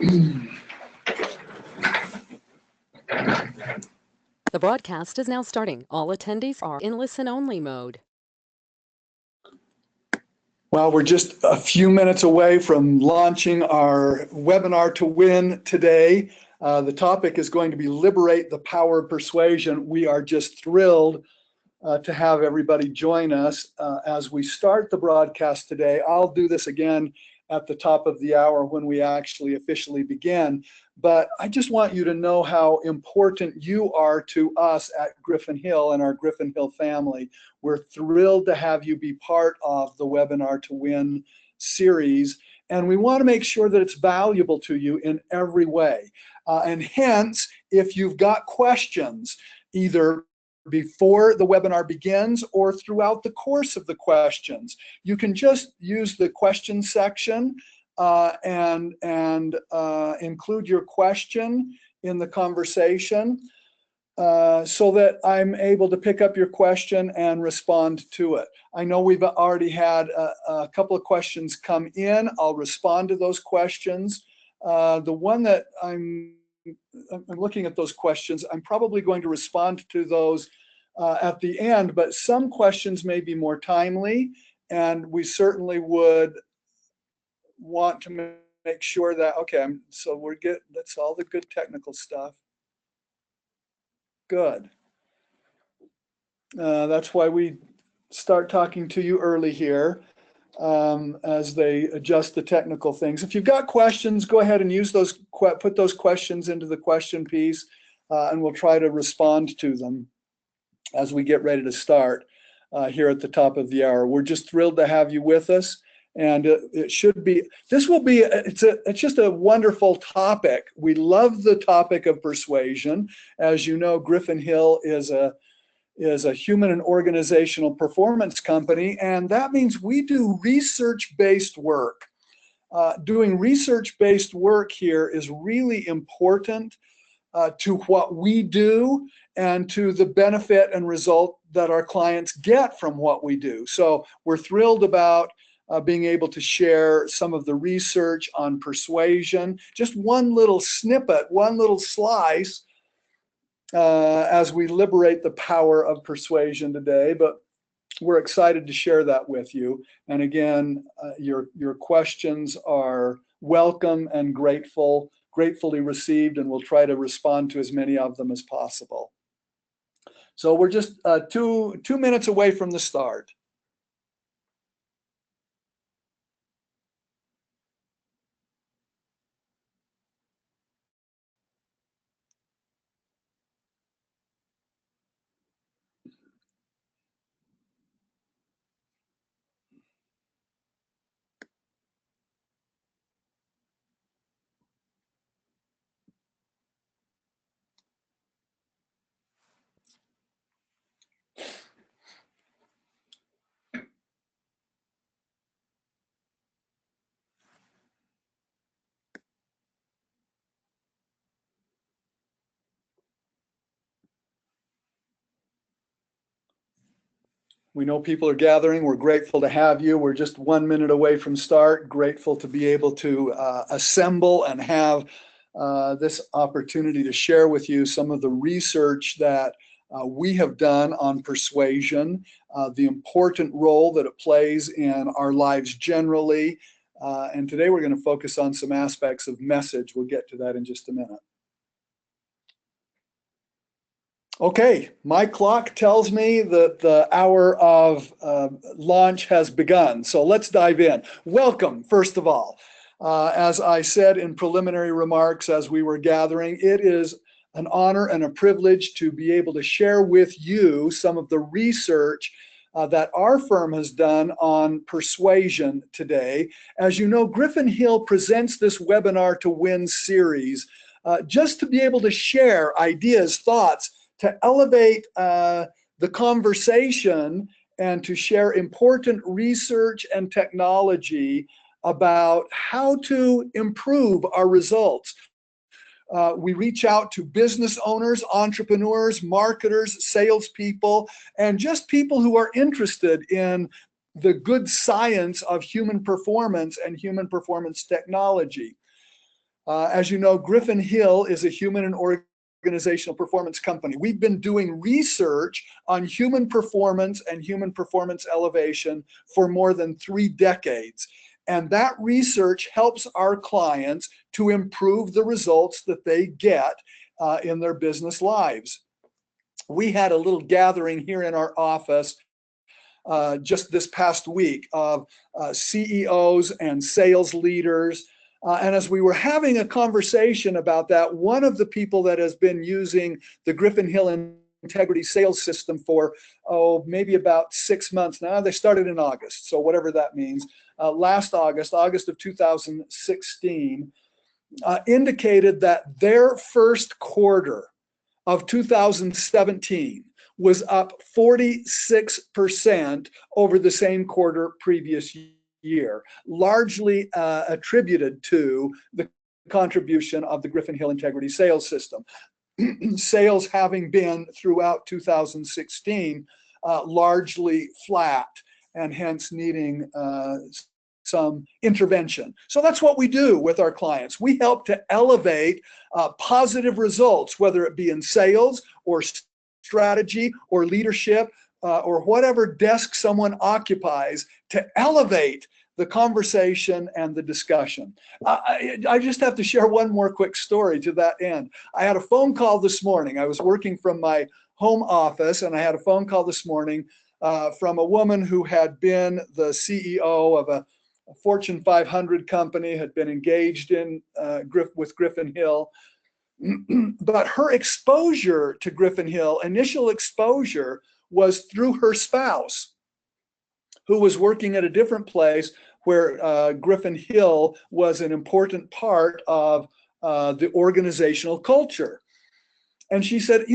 The broadcast is now starting. All attendees are in listen-only mode. Well, we're just a few minutes away from launching our webinar to win today. The topic is going to be Liberate, the Power of Persuasion. We are just thrilled to have everybody join us as we start the broadcast today. I'll do this again at the top of the hour when we actually officially begin. But I just want you to know how important you are to us at Griffin Hill and our Griffin Hill family. We're thrilled to have you be part of the Webinar to Win series. And we want to make sure that it's valuable to you in every way. And hence, if you've got questions, either before the webinar begins or throughout the course of the questions, you can just use the question section and include your question in the conversation so that I'm able to pick up your question and respond to it. I know we've already had a couple of questions come in. I'll respond to those questions. The one that I'm looking at those questions, I'm probably going to respond to those at the end, but some questions may be more timely, and we certainly would want to make sure that, okay, so we're good, that's all the good technical stuff. Good. That's why we start talking to you early here as they adjust the technical things. If you've got questions, go ahead and use those, put those questions into the question piece, and we'll try to respond to them as we get ready to start here at the top of the hour. We're just thrilled to have you with us, and it should be, this will be, it's just a wonderful topic. We love the topic of persuasion. As you know, Griffin Hill is a human and organizational performance company, and that means we do research-based work. Doing research-based work here is really important to what we do and to the benefit and result that our clients get from what we do. So we're thrilled about being able to share some of the research on persuasion, just one little snippet, one little slice as we liberate the power of persuasion today. But we're excited to share that with you. And again, your questions are welcome and gratefully received, and we'll try to respond to as many of them as possible. So we're just two minutes away from the start. We know people are gathering. We're grateful to have you. We're just 1 minute away from start. Grateful to be able to assemble and have this opportunity to share with you some of the research that we have done on persuasion, the important role that it plays in our lives generally. And today we're going to focus on some aspects of message. We'll get to that in just a minute. Okay, my clock tells me that the hour of launch has begun, so let's dive in. Welcome, first of all. As I said in preliminary remarks as we were gathering, it is an honor and a privilege to be able to share with you some of the research that our firm has done on persuasion today. As you know, Griffin Hill presents this Webinar to Win series just to be able to share ideas, thoughts, to elevate the conversation and to share important research and technology about how to improve our results. We reach out to business owners, entrepreneurs, marketers, salespeople, and just people who are interested in the good science of human performance and human performance technology. As you know, Griffin Hill is a human and organizational performance company. We've been doing research on human performance and human performance elevation for more than 3 decades. And that research helps our clients to improve the results that they get in their business lives. We had a little gathering here in our office just this past week of CEOs and sales leaders. And as we were having a conversation about that, one of the people that has been using the Griffin Hill Integrity Sales System for, maybe about 6 months now. They started in August, so whatever that means. Last August of 2016, indicated that their first quarter of 2017 was up 46% over the same quarter previous year, largely attributed to the contribution of the Griffin Hill Integrity Sales System. Sales having been throughout 2016 largely flat, and hence needing some intervention. So that's what we do with our clients. We help to elevate positive results, whether it be in sales or strategy or leadership or whatever desk someone occupies, to elevate the conversation and the discussion. I just have to share one more quick story to that end. I had a phone call this morning. I was working from my home office, and I had a phone call this morning from a woman who had been the CEO of a Fortune 500 company, had been engaged in with Griffin Hill. But her exposure to Griffin Hill, initial exposure, was through her spouse, who was working at a different place where Griffin Hill was an important part of the organizational culture. And she said,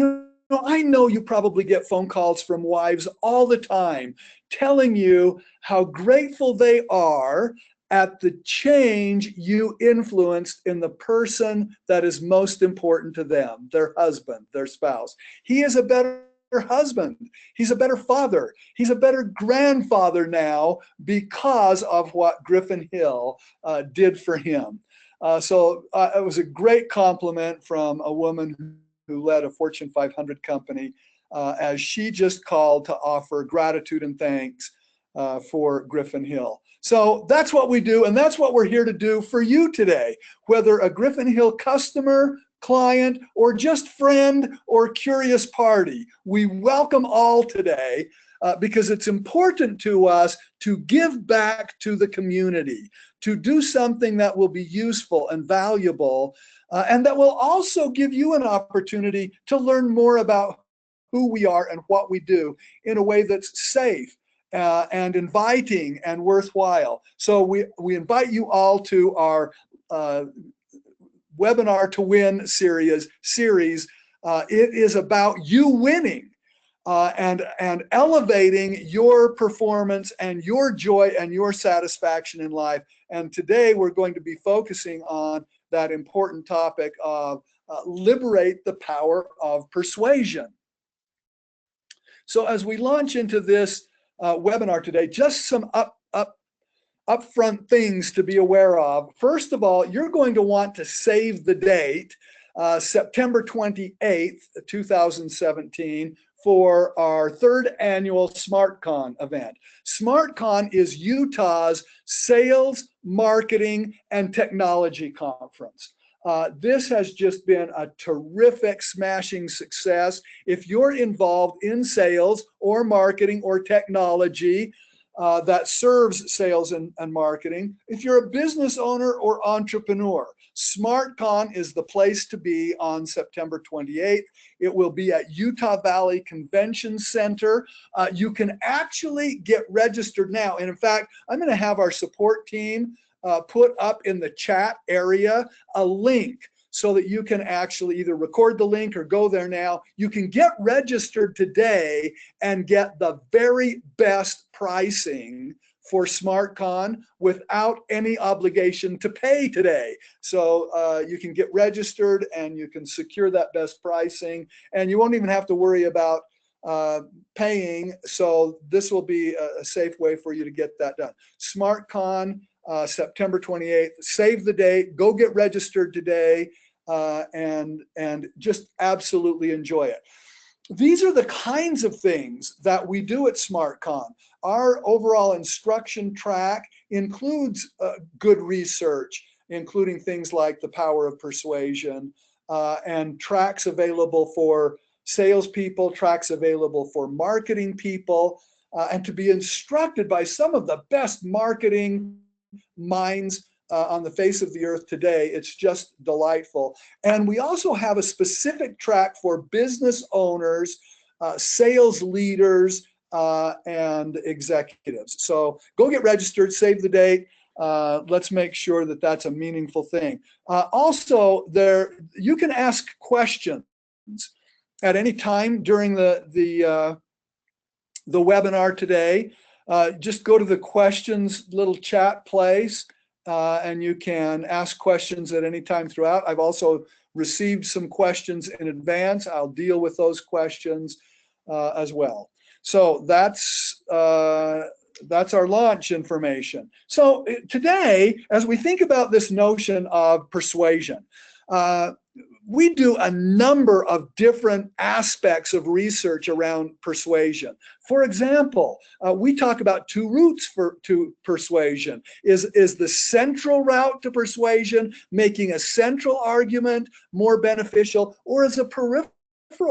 I know you probably get phone calls from wives all the time telling you how grateful they are at the change you influenced in the person that is most important to them, their husband, their spouse. He is a better husband. He's a better father. He's a better grandfather now because of what Griffin Hill did for him. So it was a great compliment from a woman who led a Fortune 500 company as she just called to offer gratitude and thanks for Griffin Hill. So that's what we do, and that's what we're here to do for you today, whether a Griffin Hill customer, client, or just friend or curious party. We welcome all today because it's important to us to give back to the community, to do something that will be useful and valuable, and that will also give you an opportunity to learn more about who we are and what we do in a way that's safe and inviting and worthwhile. So we invite you all to our Webinar to Win series. It is about you winning and elevating your performance and your joy and your satisfaction in life. And today we're going to be focusing on that important topic of liberate the power of persuasion. So as we launch into this webinar today, just some upfront things to be aware of. First of all, you're going to want to save the date, September 28th, 2017, for our 3rd annual SmartCon event. SmartCon is Utah's sales, marketing, and technology conference. This has just been a terrific, smashing success. If you're involved in sales or marketing or technology that serves sales and marketing, if you're a business owner or entrepreneur, SmartCon is the place to be on September 28th. It will be at Utah Valley Convention Center. You can actually get registered now. And in fact, I'm going to have our support team put up in the chat area a link so that you can actually either record the link or go there now. You can get registered today and get the very best pricing for SmartCon without any obligation to pay today. So you can get registered and you can secure that best pricing, and you won't even have to worry about paying. So this will be a safe way for you to get that done. SmartCon September 28th. Save the date, go get registered today, and just absolutely enjoy it. These are the kinds of things that we do at SmartCon. Our overall instruction track includes good research, including things like the power of persuasion, and tracks available for salespeople, tracks available for marketing people, and to be instructed by some of the best marketing minds on the face of the earth today. It's just delightful. And we also have a specific track for business owners, sales leaders, and executives. So go get registered, save the date. Let's make sure that that's a meaningful thing. Also, you can ask questions at any time during the webinar today. Just go to the questions little chat place, and you can ask questions at any time throughout. I've also received some questions in advance. I'll deal with those questions as well. So that's our launch information. So today, as we think about this notion of persuasion, we do a number of different aspects of research around persuasion. For example, we talk about two routes to persuasion. Is the central route to persuasion, making a central argument more beneficial, or is a peripheral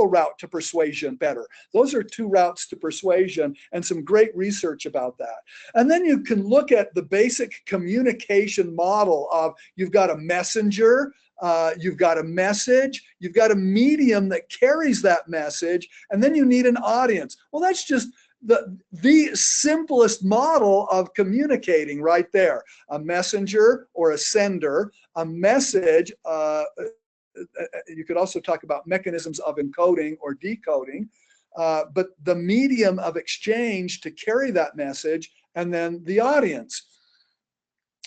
route to persuasion better? Those are two routes to persuasion, and some great research about that. And then you can look at the basic communication model of, you've got a messenger, you've got a message, you've got a medium that carries that message, and then you need an audience. Well, that's just the simplest model of communicating right there. A messenger or a sender, a message. You could also talk about mechanisms of encoding or decoding, but the medium of exchange to carry that message, and then the audience.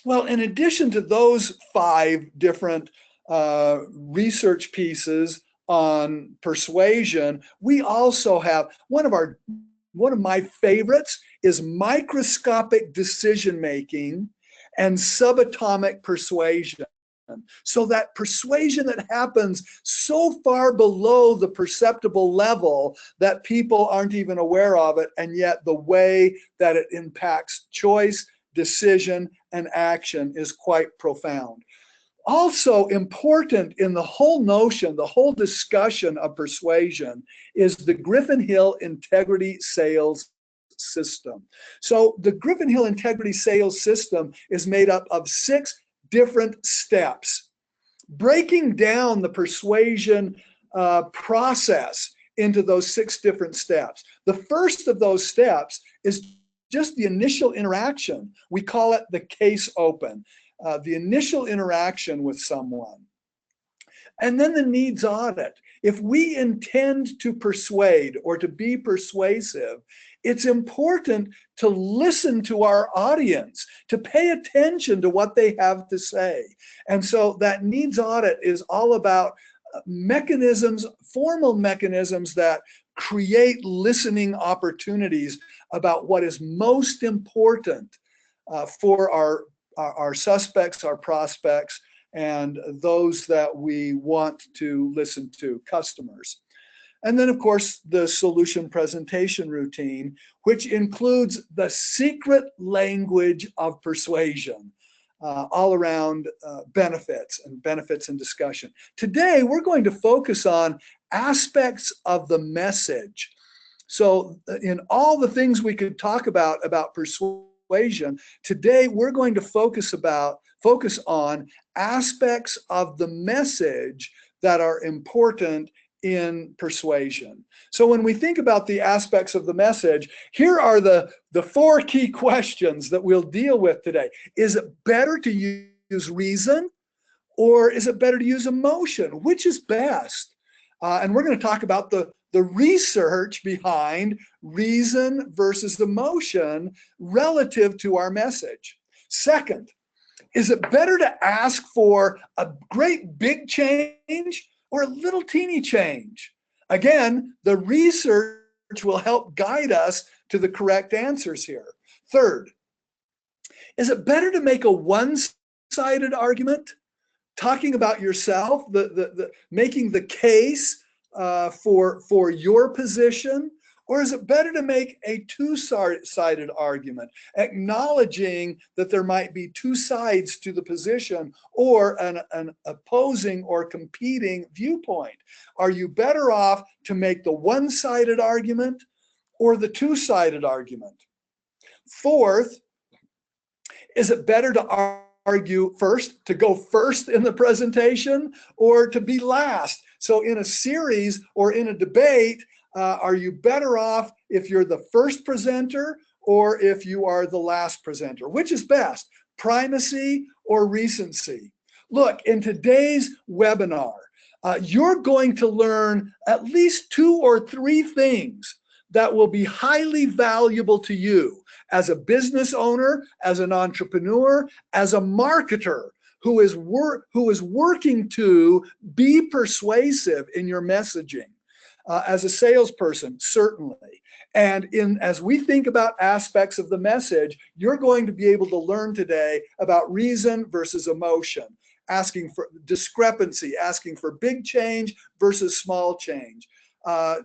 Well, in addition to those 5 different research pieces on persuasion, we also have one of my favorites is microscopic decision making and subatomic persuasion. So that persuasion that happens so far below the perceptible level that people aren't even aware of it, and yet the way that it impacts choice, decision, and action is quite profound. Also important in the whole notion, the whole discussion of persuasion, is the Griffin Hill Integrity Sales System. So the Griffin Hill Integrity Sales System is made up of 6 different steps, breaking down the persuasion process into those 6 different steps. The first of those steps is just the initial interaction. We call it the case open. The initial interaction with someone. And then the needs audit. If we intend to persuade or to be persuasive, it's important to listen to our audience, to pay attention to what they have to say. And so that needs audit is all about mechanisms, formal mechanisms that create listening opportunities about what is most important for our suspects, our prospects, and those that we want to listen to, customers. And then, of course, the solution presentation routine, which includes the secret language of persuasion, all around benefits and discussion. Today, we're going to focus on aspects of the message. So in all the things we could talk about persuasion, today we're going to focus on aspects of the message that are important in persuasion. So when we think about the aspects of the message, here are the 4 key questions that we'll deal with today. Is it better to use reason, or is it better to use emotion? Which is best? And we're going to talk about the research behind reason versus emotion relative to our message. Second, is it better to ask for a great big change or a little teeny change? Again, the research will help guide us to the correct answers here. Third, Is it better to make a one-sided argument, talking about yourself, making the case for your position? Or is it better to make a two-sided argument, acknowledging that there might be two sides to the position or an opposing or competing viewpoint? Are you better off to make the one-sided argument or the two-sided argument? Fourth, is it better to argue first, to go first in the presentation, or to be last? So in a series or in a debate, are you better off if you're the first presenter or if you are the last presenter? Which is best, primacy or recency? Look, in today's webinar, you're going to learn at least 2 or 3 things that will be highly valuable to you as a business owner, as an entrepreneur, as a marketer who is working to be persuasive in your messaging. As a salesperson, certainly. And as we think about aspects of the message, you're going to be able to learn today about reason versus emotion, asking for discrepancy, asking for big change versus small change,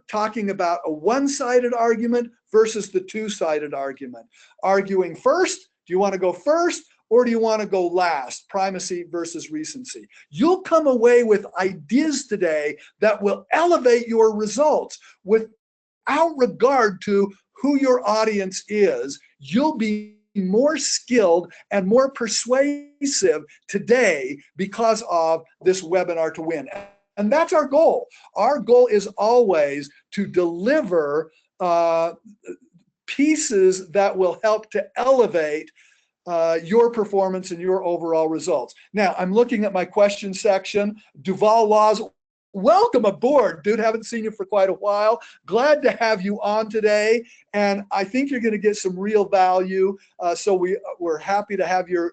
talking about a one-sided argument versus the two-sided argument, arguing first. Do you want to go first? Or do you want to go last? Primacy versus recency. You'll come away with ideas today that will elevate your results without regard to who your audience is. You'll be more skilled and more persuasive today because of this webinar to win. And that's our goal. Our goal is always to deliver pieces that will help to elevate your performance and your overall results. Now, I'm looking at my question section. Duval Laws, welcome aboard, dude. Haven't seen you for quite a while. Glad to have you on today. And I think you're going to get some real value. So we're happy to have your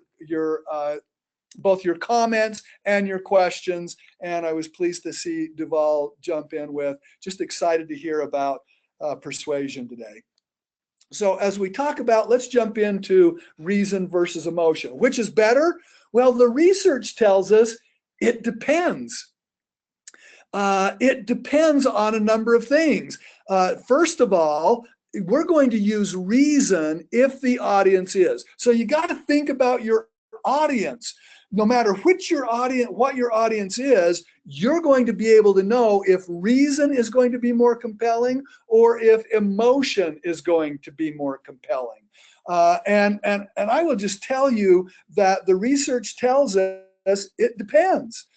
both your comments and your questions. And I was pleased to see Duval jump in with, just excited to hear about persuasion today. So as we talk about, let's jump into reason versus emotion. Which is better? Well, the research tells us it depends. It depends on a number of things. First of all, we're going to use reason if the audience is. So you got to think about your audience. No matter what your audience is, you're going to be able to know if reason is going to be more compelling or if emotion is going to be more compelling. And I will just tell you that the research tells us it depends.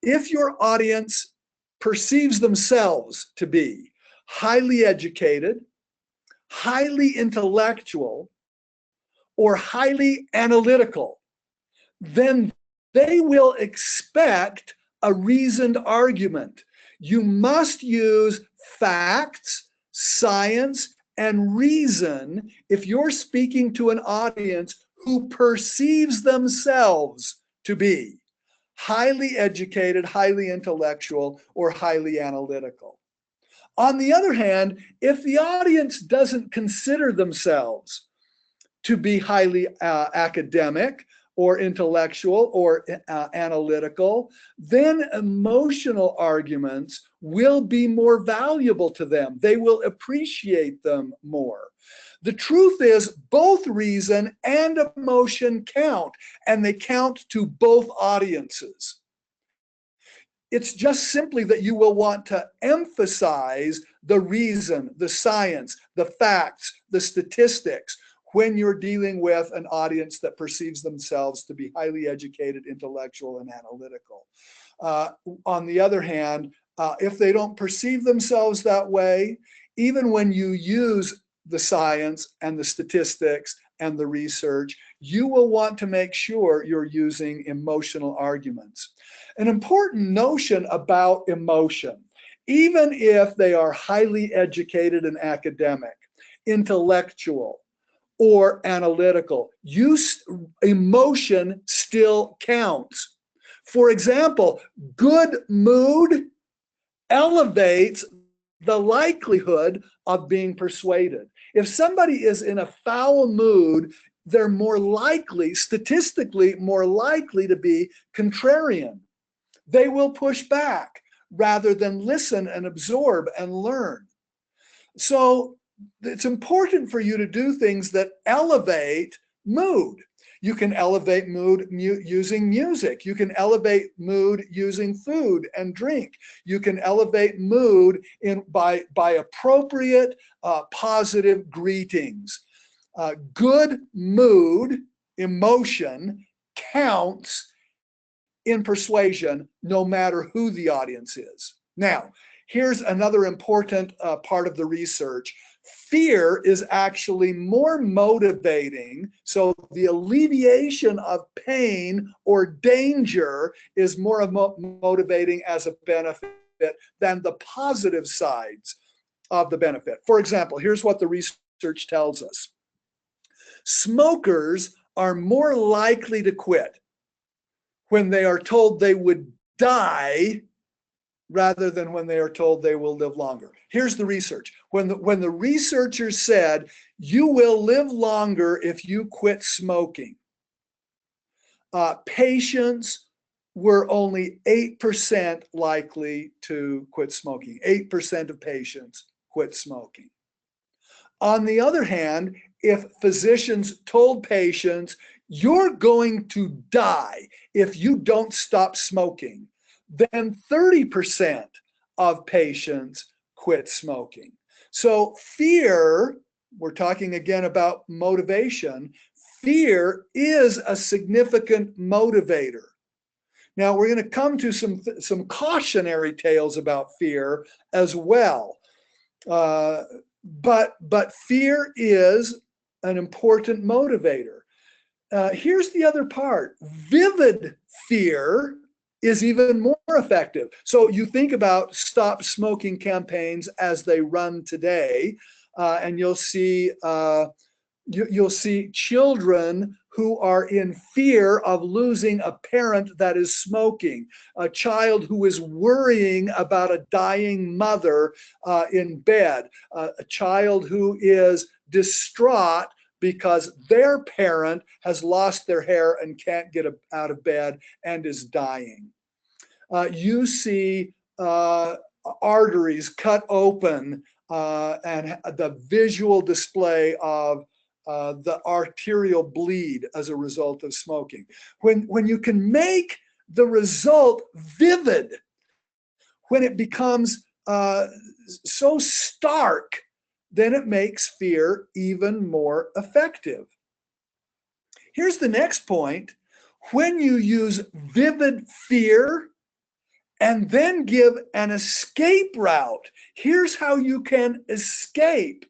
If your audience perceives themselves to be highly educated, highly intellectual, or highly analytical, then they will expect a reasoned argument. You must use facts, science, and reason if you're speaking to an audience who perceives themselves to be highly educated, highly intellectual, or highly analytical. On the other hand, if the audience doesn't consider themselves to be highly academic, or intellectual, or analytical, then emotional arguments will be more valuable to them. They will appreciate them more. The truth is, both reason and emotion count, and they count to both audiences. It's just simply that you will want to emphasize the reason, the science, the facts, the statistics, when you're dealing with an audience that perceives themselves to be highly educated, intellectual, and analytical. On the other hand, if they don't perceive themselves that way, even when you use the science and the statistics and the research, you will want to make sure you're using emotional arguments. An important notion about emotion, even if they are highly educated and academic, intellectual, or analytical, emotion still counts. For example, good mood elevates the likelihood of being persuaded. If somebody is in a foul mood, they're more likely, statistically more likely to be contrarian. They will push back rather than listen and absorb and learn. So it's important for you to do things that elevate mood. You can elevate mood using music. You can elevate mood using food and drink. You can elevate mood by appropriate positive greetings. Good mood, emotion counts in persuasion, no matter who the audience is. Now, here's another important part of the research. Fear is actually more motivating. So the alleviation of pain or danger is more motivating as a benefit than the positive sides of the benefit. For example, here's what the research tells us. Smokers are more likely to quit when they are told they would die rather than when they are told they will live longer. Here's the research. When the researchers said, you will live longer if you quit smoking, patients were only 8% likely to quit smoking. 8% of patients quit smoking. On the other hand, if physicians told patients, you're going to die if you don't stop smoking, then 30% of patients quit smoking. So fear, we're talking again about motivation, fear is a significant motivator. Now we're going to come to some cautionary tales about fear as well. But fear is an important motivator. Here's the other part. Vivid fear is even more effective. So you think about stop smoking campaigns as they run today, and you'll see children who are in fear of losing a parent that is smoking, a child who is worrying about a dying mother in bed, a child who is distraught because their parent has lost their hair and can't get out of bed and is dying. You see arteries cut open and the visual display of the arterial bleed as a result of smoking. When you can make the result vivid, when it becomes so stark, then it makes fear even more effective. Here's the next point. When you use vivid fear and then give an escape route, here's how you can escape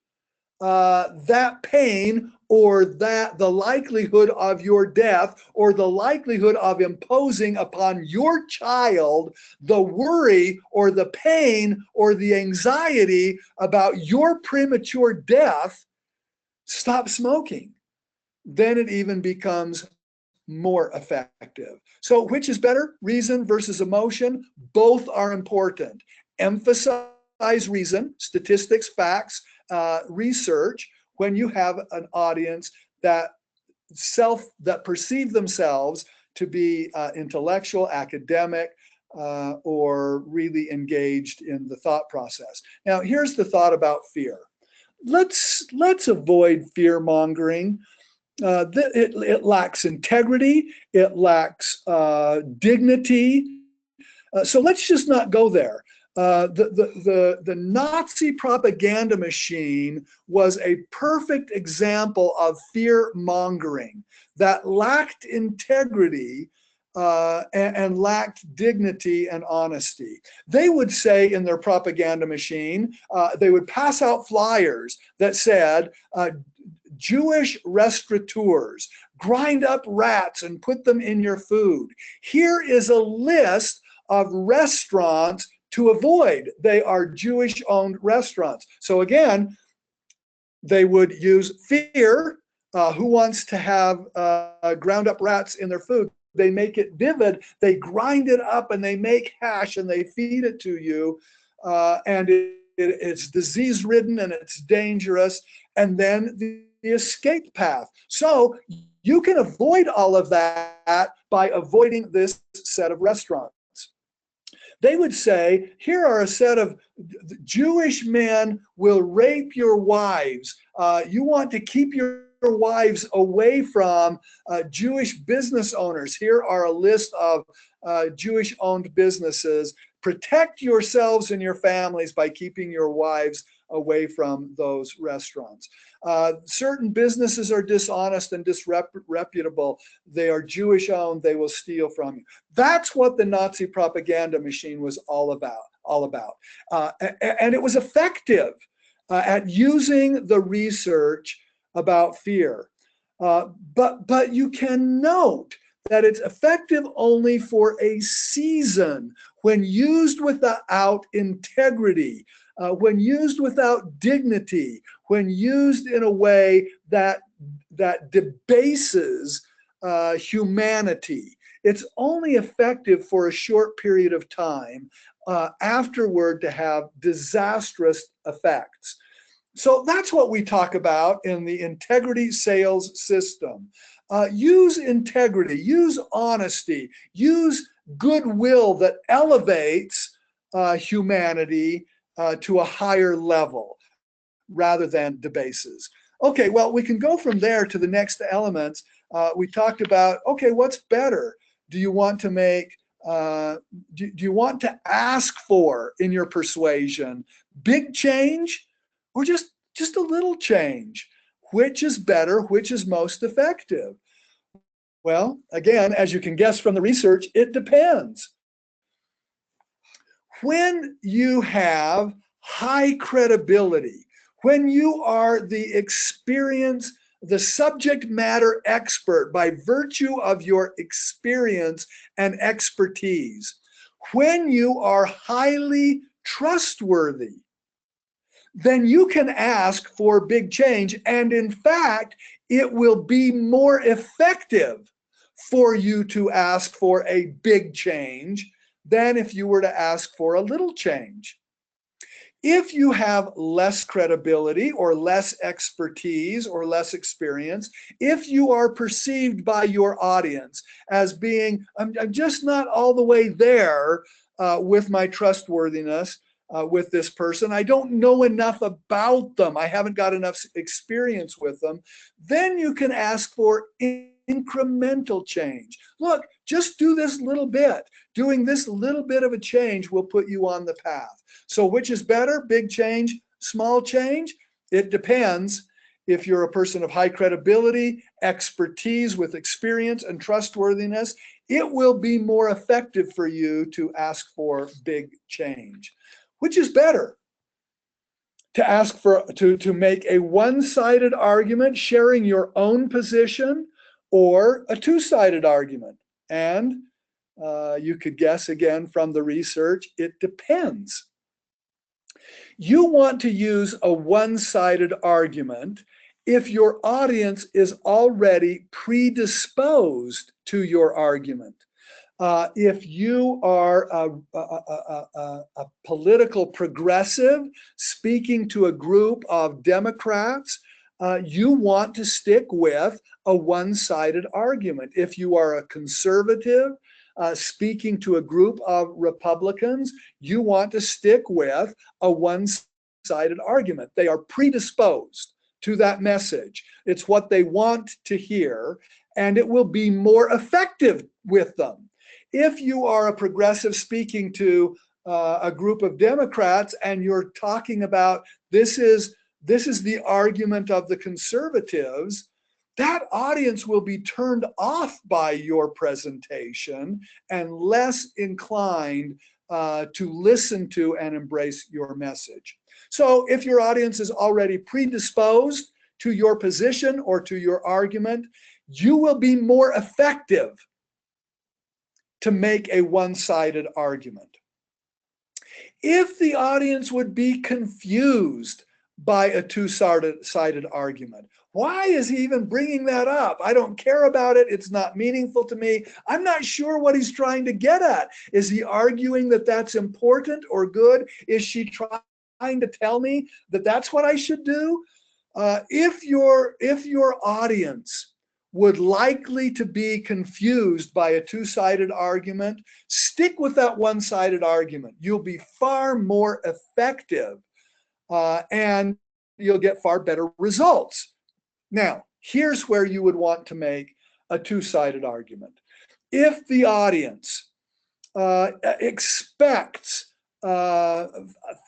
that pain or the likelihood of your death or the likelihood of imposing upon your child the worry or the pain or the anxiety about your premature death. Stop smoking. Then it even becomes more effective. So which is better, reason versus emotion? Both are important. Emphasize reason, statistics, facts, research when you have an audience that perceive themselves to be intellectual, academic, or really engaged in the thought process. Now, here's the thought about fear. Let's avoid fear mongering. It lacks integrity. It lacks dignity. So let's just not go there. The Nazi propaganda machine was a perfect example of fear mongering that lacked integrity and lacked dignity and honesty. They would say in their propaganda machine, they would pass out flyers that said, Jewish restaurateurs, grind up rats and put them in your food. Here is a list of restaurants to avoid. They are Jewish-owned restaurants. So again, they would use fear. Who wants to have ground up rats in their food? They make it vivid. They grind it up and they make hash and they feed it to you. And it's disease-ridden and it's dangerous. And then escape path. So you can avoid all of that by avoiding this set of restaurants. They would say, here are a set of Jewish men will rape your wives. You want to keep your wives away from Jewish business owners. Here are a list of Jewish-owned businesses. Protect yourselves and your families by keeping your wives away from those restaurants. Certain businesses are dishonest and disreputable. They are Jewish-owned. They will steal from you. That's what the Nazi propaganda machine was all about. And it was effective at using the research about fear. But you can note that it's effective only for a season when used without integrity, when used without dignity, when used in a way that debases humanity. It's only effective for a short period of time, afterward to have disastrous effects. So that's what we talk about in the integrity sales system. Use integrity, use honesty, use goodwill that elevates humanity to a higher level rather than debases. Okay, well, we can go from there to the next elements. We talked about, okay, what's better? Do you want to make, do you want to ask for in your persuasion big change or just a little change? Which is better? Which is most effective? Well, again, as you can guess from the research, it depends. When you have high credibility, when you are the experience, the subject matter expert by virtue of your experience and expertise, when you are highly trustworthy, then you can ask for big change. And in fact, it will be more effective for you to ask for a big change than if you were to ask for a little change. If you have less credibility or less expertise or less experience, if you are perceived by your audience as being, I'm just not all the way there with my trustworthiness with this person, I don't know enough about them, I haven't got enough experience with them, then you can ask for incremental change. Look, just do this little bit. Doing this little bit of a change will put you on the path. So which is better, big change, small change? It depends. If you're a person of high credibility, expertise with experience and trustworthiness, it will be more effective for you to ask for big change. Which is better? To ask for, to make a one-sided argument, sharing your own position, or a two-sided argument? And you could guess again from the research, it depends. You want to use a one-sided argument if your audience is already predisposed to your argument. If you are a political progressive speaking to a group of Democrats, you want to stick with a one-sided argument. If you are a conservative speaking to a group of Republicans, you want to stick with a one-sided argument. They are predisposed to that message. It's what they want to hear, and it will be more effective with them. If you are a progressive speaking to a group of Democrats and you're talking about this is the argument of the conservatives, that audience will be turned off by your presentation and less inclined to listen to and embrace your message. So if your audience is already predisposed to your position or to your argument, you will be more effective to make a one-sided argument. If the audience would be confused by a two-sided argument, why is he even bringing that up? I don't care about it. It's not meaningful to me. I'm not sure what he's trying to get at. Is he arguing that that's important or good? Is she trying to tell me that that's what I should do? If your audience would likely to be confused by a two-sided argument, stick with that one-sided argument. You'll be far more effective and you'll get far better results. Now, here's where you would want to make a two-sided argument. If the audience expects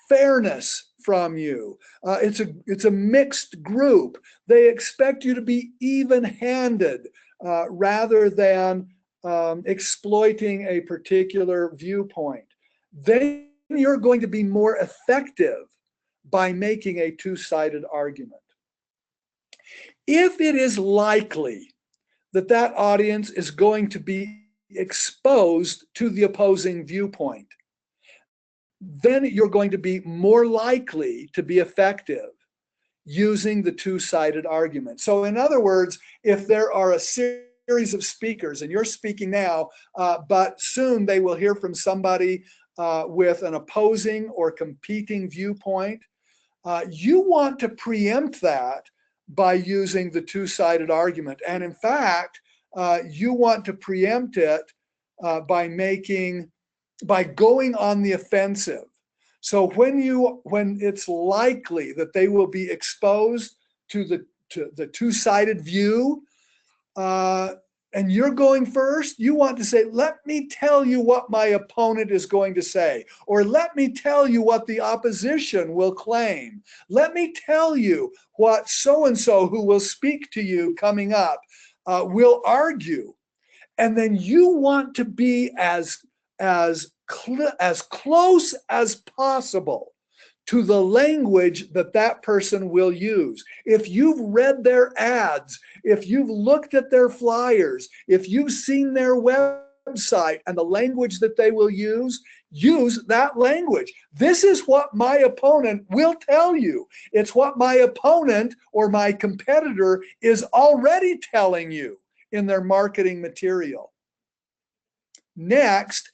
fairness from you, it's a mixed group. They expect you to be even-handed rather than exploiting a particular viewpoint. Then you're going to be more effective by making a two-sided argument. If it is likely that that audience is going to be exposed to the opposing viewpoint, then you're going to be more likely to be effective using the two-sided argument. So in other words, if there are a series of speakers and you're speaking now, but soon they will hear from somebody with an opposing or competing viewpoint, you want to preempt that by using the two-sided argument. And in fact, you want to preempt it by going on the offensive. So when it's likely that they will be exposed to the two-sided view, and you're going first, you want to say, let me tell you what my opponent is going to say, or let me tell you what the opposition will claim. Let me tell you what so-and-so who will speak to you coming up will argue. And then you want to be as close as possible to the language that that person will use. If you've read their ads, if you've looked at their flyers, if you've seen their website and the language that they will use that language. This is what my opponent will tell you. It's what my opponent or my competitor is already telling you in their marketing material. Next,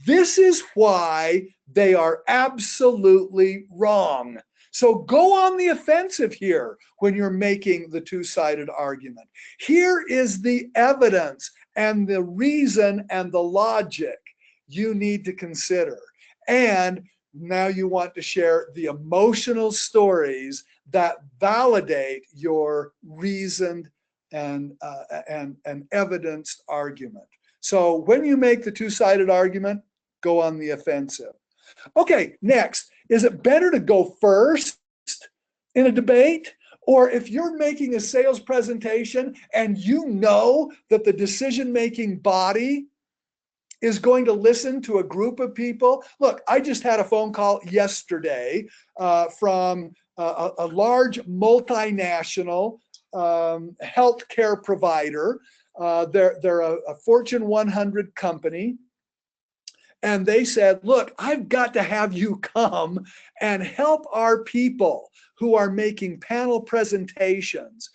this is why they are absolutely wrong. So go on the offensive here when you're making the two-sided argument. Here is the evidence and the reason and the logic you need to consider. And now you want to share the emotional stories that validate your reasoned and evidenced argument. So when you make the two-sided argument, go on the offensive. Okay, next, is it better to go first in a debate? Or if you're making a sales presentation and you know that the decision-making body is going to listen to a group of people? Look, I just had a phone call yesterday from a large multinational healthcare provider. They're a Fortune 100 company. And they said, look, I've got to have you come and help our people who are making panel presentations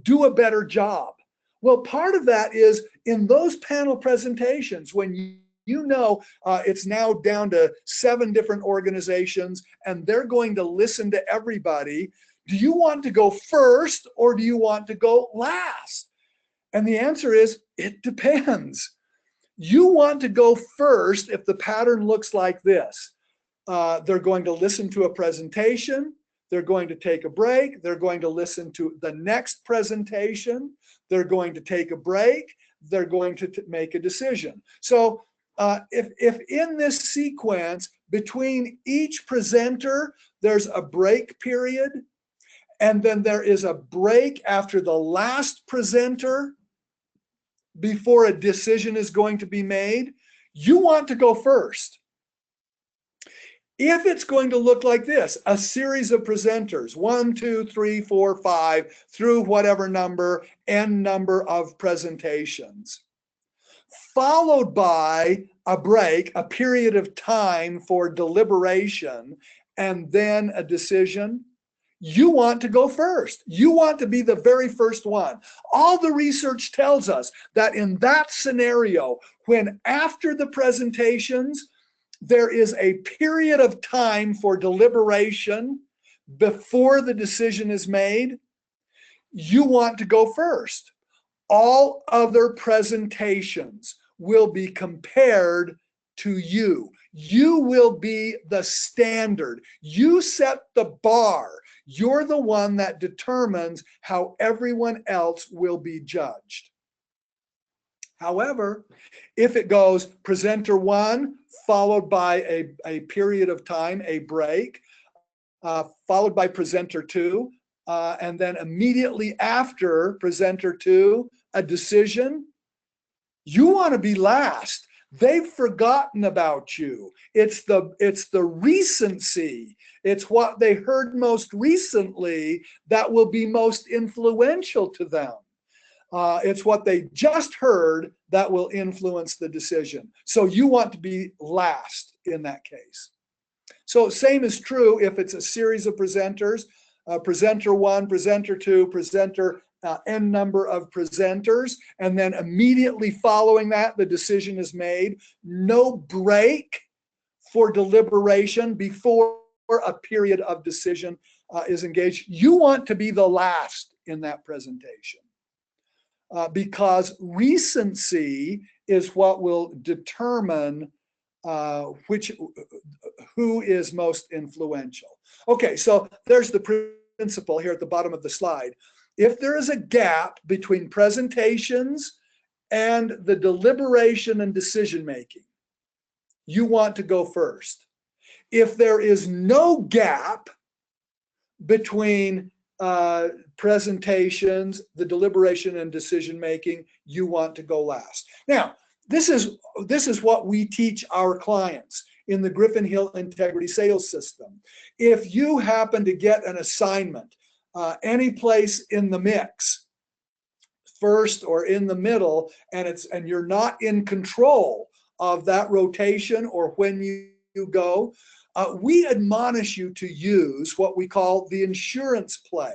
do a better job. Well, part of that is in those panel presentations, when you know it's now down to 7 different organizations and they're going to listen to everybody, do you want to go first or do you want to go last? And the answer is, it depends. You want to go first if the pattern looks like this. They're going to listen to a presentation, they're going to take a break, they're going to listen to the next presentation, they're going to take a break, they're going to make a decision. So if in this sequence between each presenter, there's a break period, and then there is a break after the last presenter before a decision is going to be made, you want to go first. If it's going to look like this, a series of presenters, 1, 2, 3, 4, 5, through whatever number, n number of presentations, followed by a break, a period of time for deliberation, and then a decision, you want to go first. You want to be the very first one. All the research tells us that in that scenario, when after the presentations, there is a period of time for deliberation before the decision is made, you want to go first. All other presentations will be compared to you. You will be the standard. You set the bar. You're the one that determines how everyone else will be judged. However, if it goes presenter one, followed by a period of time, a break, followed by presenter two, and then immediately after presenter two, a decision, you want to be last. They've forgotten about you. It's the recency. It's what they heard most recently that will be most influential to them. It's what they just heard that will influence the decision. So you want to be last in that case. So same is true if it's a series of presenters, presenter one, presenter two, presenter n number of presenters, and then immediately following that, the decision is made. No break for deliberation before a period of decision is engaged. You want to be the last in that presentation because recency is what will determine who is most influential. Okay, so there's the principle here at the bottom of the slide. If there is a gap between presentations and the deliberation and decision making, you want to go first. If there is no gap between presentations, the deliberation and decision making, you want to go last. Now, this is what we teach our clients in the Griffin Hill Integrity Sales System. If you happen to get an assignment any place in the mix, first or in the middle, and you're not in control of that rotation or when you go, we admonish you to use what we call the insurance play.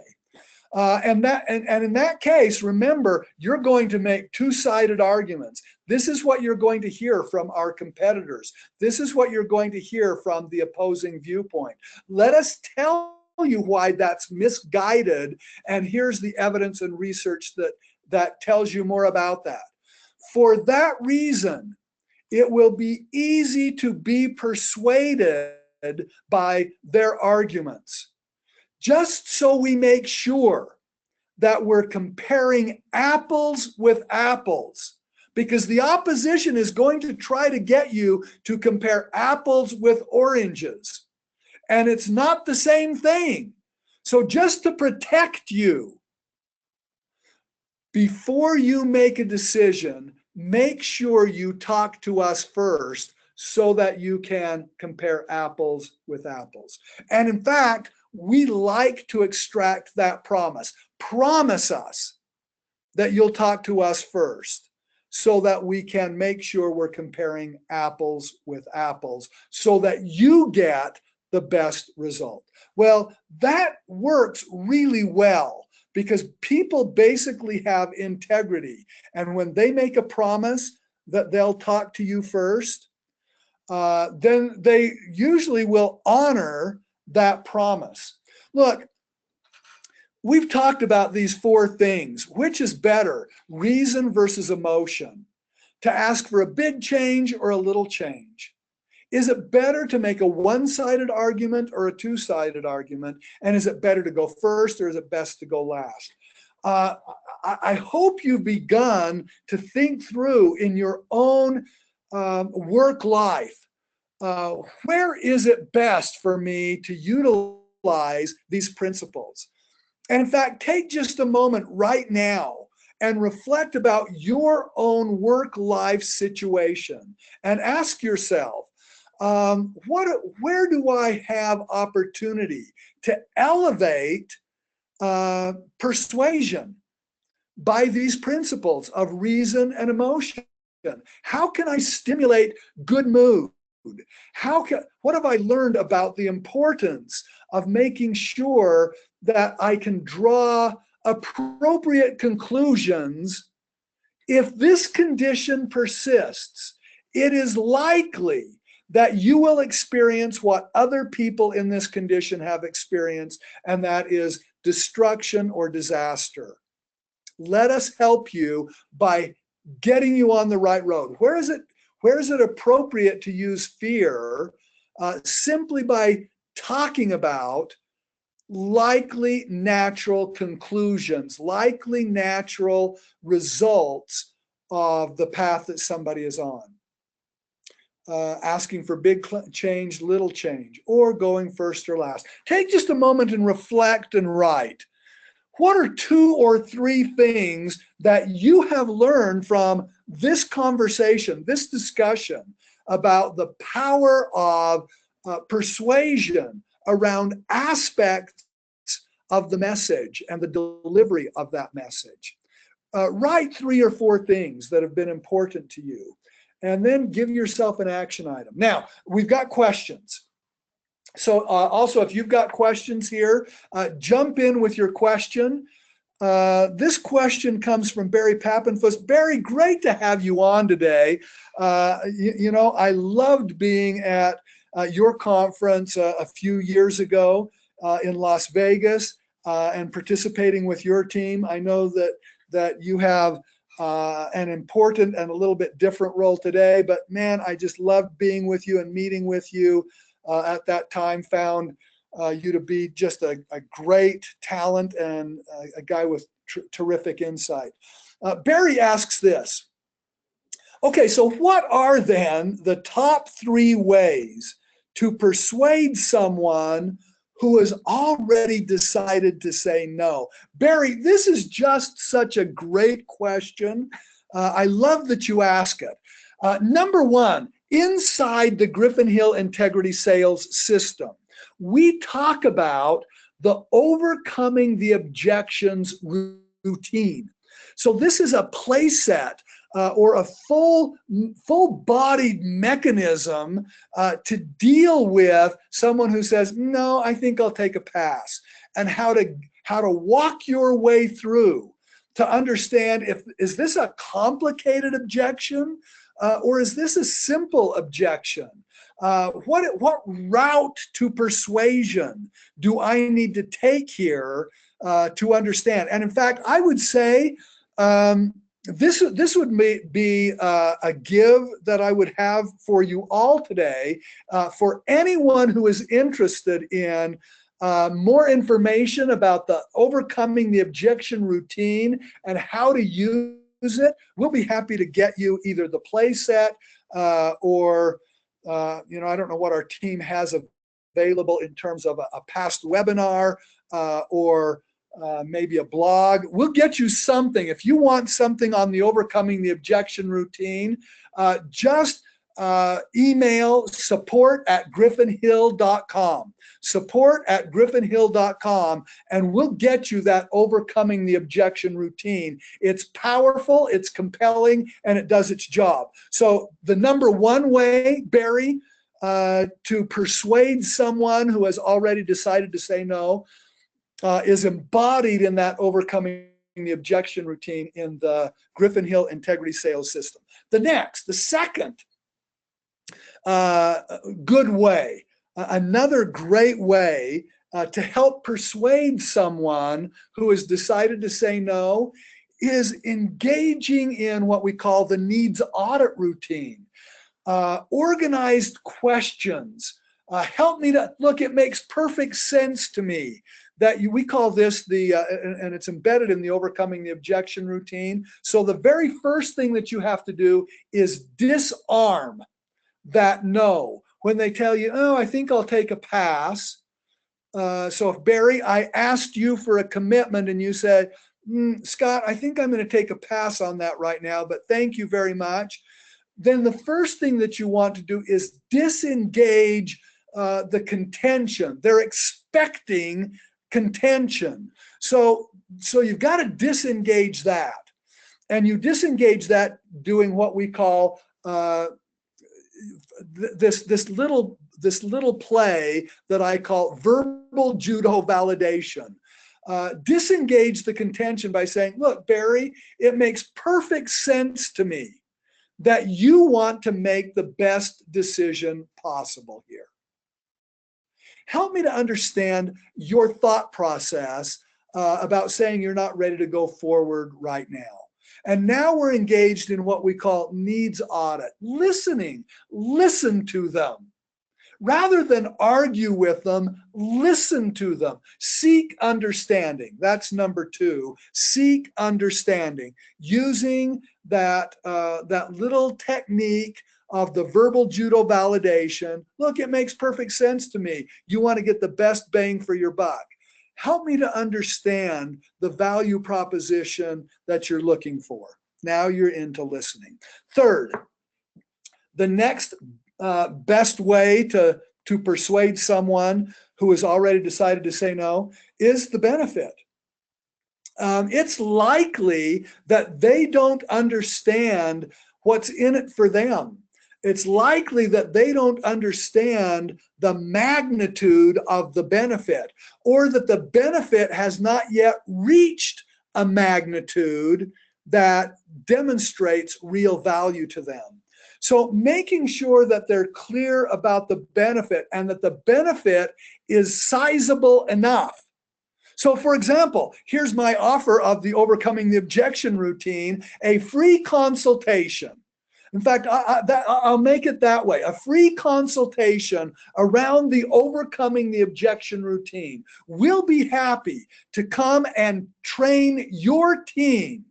And in that case, remember, you're going to make two-sided arguments. This is what you're going to hear from our competitors. This is what you're going to hear from the opposing viewpoint. Let us tell you why that's misguided, and here's the evidence and research that tells you more about that. For that reason, it will be easy to be persuaded by their arguments. Just so we make sure that we're comparing apples with apples, because the opposition is going to try to get you to compare apples with oranges, and it's not the same thing. So just to protect you, before you make a decision, make sure you talk to us first so that you can compare apples with apples. And in fact, we like to extract that promise. Promise us that you'll talk to us first so that we can make sure we're comparing apples with apples so that you get the best result. Well, that works really well because people basically have integrity. And when they make a promise that they'll talk to you first, then they usually will honor that promise. Look, we've talked about these four things. Which is better, reason versus emotion? To ask for a big change or a little change? Is it better to make a one-sided argument or a two-sided argument? And is it better to go first or is it best to go last? I hope you've begun to think through in your own work life, where is it best for me to utilize these principles? And in fact, take just a moment right now and reflect about your own work-life situation and ask yourself, where do I have opportunity to elevate persuasion by these principles of reason and emotion? How can I stimulate good mood? What have I learned about the importance of making sure that I can draw appropriate conclusions? If this condition persists, it is likely that you will experience what other people in this condition have experienced, and that is destruction, or disaster. Let us help you by getting you on the right road. Where is it appropriate to use fear? Simply by talking about likely natural conclusions, likely natural results of the path that somebody is on. Asking for big change, little change, or going first or last. Take just a moment and reflect and write. What are 2 or 3 things that you have learned from this conversation, this discussion about the power of persuasion around aspects of the message and the delivery of that message? Write 3 or 4 things that have been important to you, and then give yourself an action item. Now, we've got questions. So also, if you've got questions here, jump in with your question. This question comes from Barry Pappenfuss. Barry, great to have you on today. You know, I loved being at your conference a few years ago in Las Vegas and participating with your team. I know that you have an important and a little bit different role today, but man, I just loved being with you and meeting with you. At that time, found you to be just a great talent and a guy with terrific insight. Barry asks this. Okay, so what are then the top 3 ways to persuade someone who has already decided to say no? Barry, this is just such a great question. I love that you ask it. Number 1, inside the Griffin Hill Integrity Sales System, we talk about the overcoming the objections routine. So this is a play set or a full-bodied mechanism to deal with someone who says, no, I think I'll take a pass, and how to walk your way through to understand, is this a complicated objection? Or is this a simple objection? What route to persuasion do I need to take here to understand? And in fact, I would say this would be a give that I would have for you all today, for anyone who is interested in more information about the overcoming the objection routine and how to use it. We'll be happy to get you either the play set or you know, I don't know what our team has available in terms of a past webinar or maybe a blog. We'll get you something. If you want something on the overcoming the objection routine, just email support@griffinhill.com. support@griffinhill.com, and we'll get you that overcoming the objection routine. It's powerful, it's compelling, and it does its job. So the number 1 way, Barry, to persuade someone who has already decided to say no is embodied in that overcoming the objection routine in the Griffin Hill Integrity Sales System. The second good way, another great way to help persuade someone who has decided to say no, is engaging in what we call the needs audit routine. Organized questions. Help me to, look, it makes perfect sense to me that we call this and it's embedded in the overcoming the objection routine. So the very first thing that you have to do is disarm that no. When they tell you, oh, I think I'll take a pass. So if Barry, I asked you for a commitment and you said, Scott, I think I'm going to take a pass on that right now, but thank you very much. Then the first thing that you want to do is disengage the contention. They're expecting contention. So you've got to disengage that. And you disengage that doing what we call this little play that I call verbal judo validation. Disengage the contention by saying, look, Barry, it makes perfect sense to me that you want to make the best decision possible here. Help me to understand your thought process about saying you're not ready to go forward right now. And now we're engaged in what we call needs audit, listening. Listen to them. Rather than argue with them, listen to them. Seek understanding. That's number 2. Seek understanding. Using that little technique of the verbal judo validation. Look, it makes perfect sense to me. You want to get the best bang for your buck. Help me to understand the value proposition that you're looking for. Now you're into listening. Third, the next best way to persuade someone who has already decided to say no is the benefit. It's likely that they don't understand what's in it for them. It's likely that they don't understand the magnitude of the benefit, or that the benefit has not yet reached a magnitude that demonstrates real value to them. So making sure that they're clear about the benefit and that the benefit is sizable enough. So for example, here's my offer of the Overcoming the Objection routine, a free consultation. In fact, I'll make it that way, a free consultation around the Overcoming the Objection routine. We'll be happy to come and train your team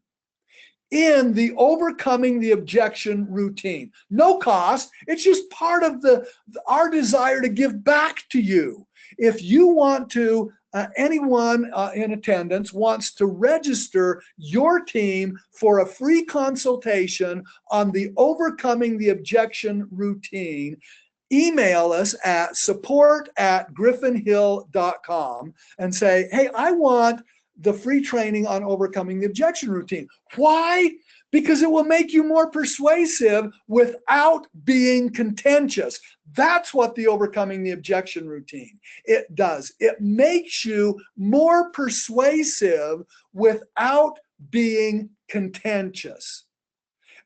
in the Overcoming the Objection routine. No cost. It's just part of our desire to give back to you. If you want to, anyone in attendance wants to register your team for a free consultation on the Overcoming the Objection routine, email us at support@griffinhill.com and say, hey, I want the free training on Overcoming the Objection routine. Why? Because it will make you more persuasive without being contentious. That's what the Overcoming the Objection routine it does. It makes you more persuasive without being contentious.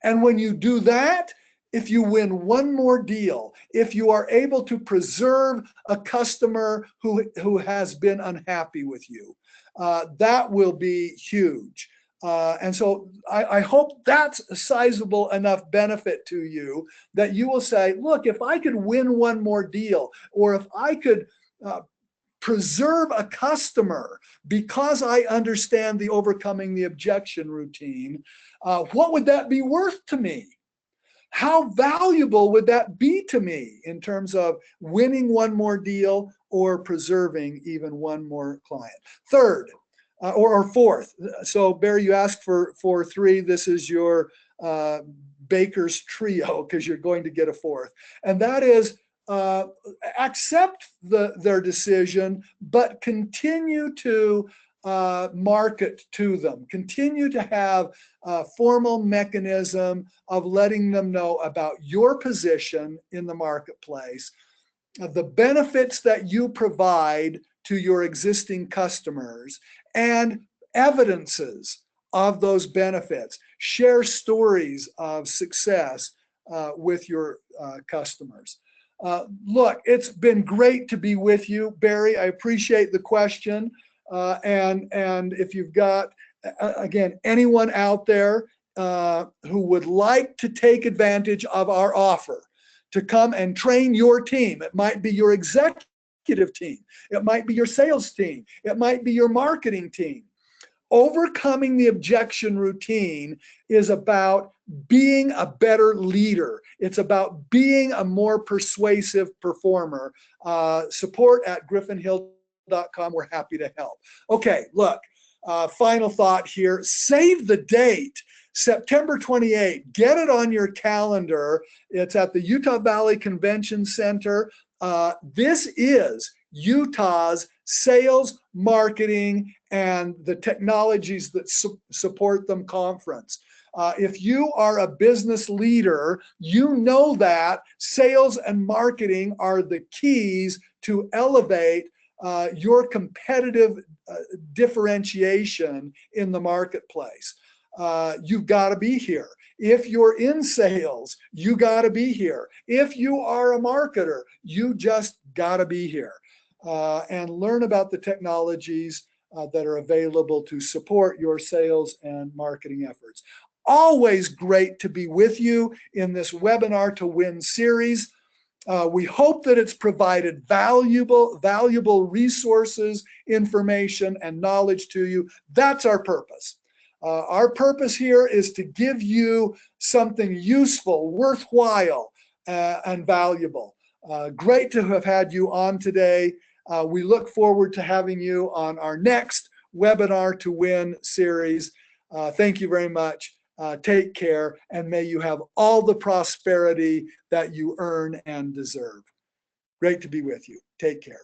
And when you do that, if you win one more deal, if you are able to preserve a customer who has been unhappy with you, that will be huge. And so I hope that's a sizable enough benefit to you that you will say, look, if I could win one more deal, or if I could preserve a customer because I understand the Overcoming the Objection routine, what would that be worth to me? How valuable would that be to me in terms of winning one more deal or preserving even one more client? Third, or fourth. So Barry, you asked for 3. This is your baker's trio because you're going to get a fourth. And that is accept their decision, but continue to market to them. Continue to have a formal mechanism of letting them know about your position in the marketplace, the benefits that you provide to your existing customers, and evidences of those benefits. Share stories of success with your customers. Look, it's been great to be with you, Barry. I appreciate the question. And if you've got, again, anyone out there who would like to take advantage of our offer to come and train your team, it might be your executive team, it might be your sales team, it might be your marketing team. Overcoming the Objection routine is about being a better leader. It's about being a more persuasive performer. Support@griffinhill.com. We're happy to help. Okay, look, final thought here. Save the date. September 28th. Get it on your calendar. It's at the Utah Valley Convention Center. This is Utah's sales, marketing, and the technologies that support them conference. If you are a business leader, you know that sales and marketing are the keys to elevate your competitive differentiation in the marketplace. You've got to be here. If you're in sales, you got to be here. If you are a marketer, you just got to be here and learn about the technologies that are available to support your sales and marketing efforts. Always great to be with you in this Webinar to Win series. We hope that it's provided valuable resources, information, and knowledge to you. That's our purpose. Our purpose here is to give you something useful, worthwhile, and valuable. Great to have had you on today. We look forward to having you on our next Webinar to Win series. Thank you very much. Take care, and may you have all the prosperity that you earn and deserve. Great to be with you. Take care.